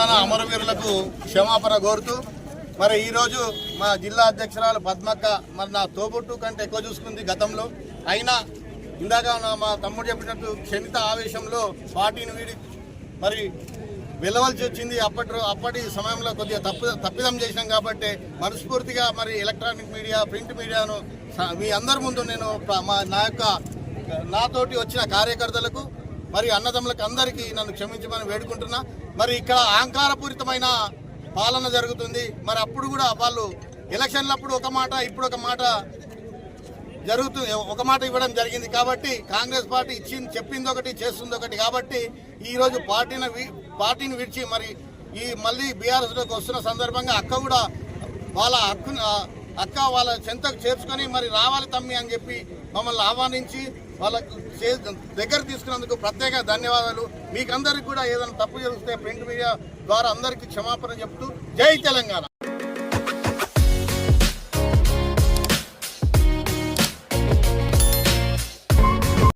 అమరవీరులకు క్షమాపణ కోరుతూ మరి ఈరోజు మా జిల్లా అధ్యక్షురాలు పద్మక్క మరి నా తోబుట్టు కంటే ఎక్కువ చూసుకుంది గతంలో. అయినా ఇందాక మా తమ్ముడు చెప్పినట్టు క్షణిత ఆవేశంలో పార్టీని వీడి మరి వెళ్ళవలసి వచ్చింది. అప్పటి సమయంలో కొద్దిగా తప్పిదం చేసినాం కాబట్టి మనస్ఫూర్తిగా మరి ఎలక్ట్రానిక్ మీడియా, ప్రింట్ మీడియాను మీ అందరి ముందు నేను నాతోటి వచ్చిన కార్యకర్తలకు మరి అన్నదమ్ములకు అందరికీ నన్ను క్షమించమని వేడుకుంటున్నా. మరి ఇక్కడ అహంకారపూరితమైన పాలన జరుగుతుంది. మరి అప్పుడు కూడా వాళ్ళు ఎలక్షన్లప్పుడు ఒక మాట, ఇప్పుడు ఒక మాట జరుగుతుంది, ఒక మాట ఇవ్వడం జరిగింది. కాబట్టి కాంగ్రెస్ పార్టీ చెప్పింది ఒకటి, చేస్తుంది ఒకటి. కాబట్టి ఈరోజు పార్టీని విడిచి మరి మళ్ళీ బీఆర్ఎస్లోకి వస్తున్న సందర్భంగా అక్క కూడా వాళ్ళ చెంతకు చేర్చుకొని మరి రావాలి తమ్మి అని చెప్పి మమ్మల్ని ఆహ్వానించి వాళ్ళకు దగ్గర తీసుకున్నందుకు ప్రత్యేక ధన్యవాదాలు. మీకందరికీ కూడా ఏదైనా తప్పు జరిగితే ప్రింట్ మీడియా ద్వారా అందరికీ క్షమాపణ చెప్తూ జై తెలంగాణ.